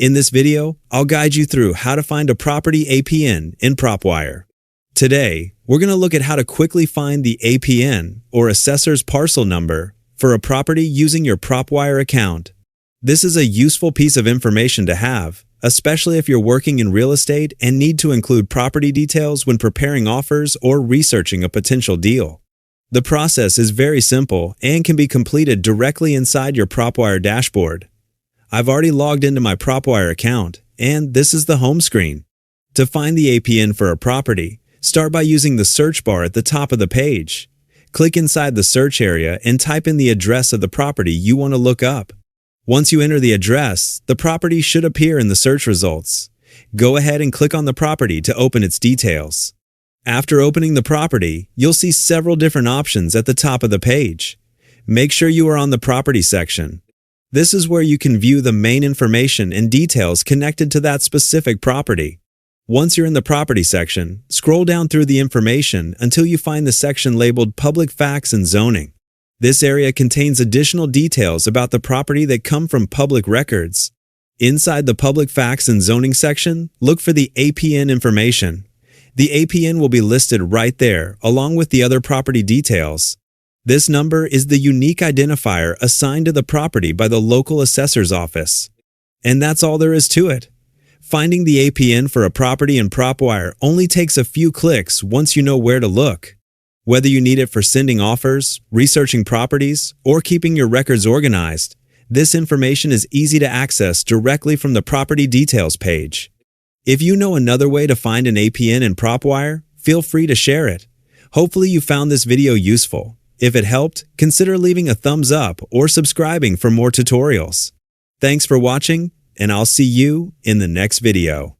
In this video, I'll guide you through how to find a property APN in PropWire. Today, we're going to look at how to quickly find the APN, or Assessor's Parcel Number, for a property using your PropWire account. This is a useful piece of information to have, especially if you're working in real estate and need to include property details when preparing offers or researching a potential deal. The process is very simple and can be completed directly inside your PropWire dashboard. I've already logged into my PropWire account, and this is the home screen. To find the APN for a property, start by using the search bar at the top of the page. Click inside the search area and type in the address of the property you want to look up. Once you enter the address, the property should appear in the search results. Go ahead and click on the property to open its details. After opening the property, you'll see several different options at the top of the page. Make sure you are on the property section. This is where you can view the main information and details connected to that specific property. Once you're in the property section, scroll down through the information until you find the section labeled Public Facts and Zoning. This area contains additional details about the property that come from public records. Inside the Public Facts and Zoning section, look for the APN information. The APN will be listed right there, along with the other property details. This number is the unique identifier assigned to the property by the local assessor's office. And that's all there is to it. Finding the APN for a property in PropWire only takes a few clicks once you know where to look. Whether you need it for sending offers, researching properties, or keeping your records organized, this information is easy to access directly from the property details page. If you know another way to find an APN in PropWire, feel free to share it. Hopefully you found this video useful. If it helped, consider leaving a thumbs up or subscribing for more tutorials. Thanks for watching, and I'll see you in the next video.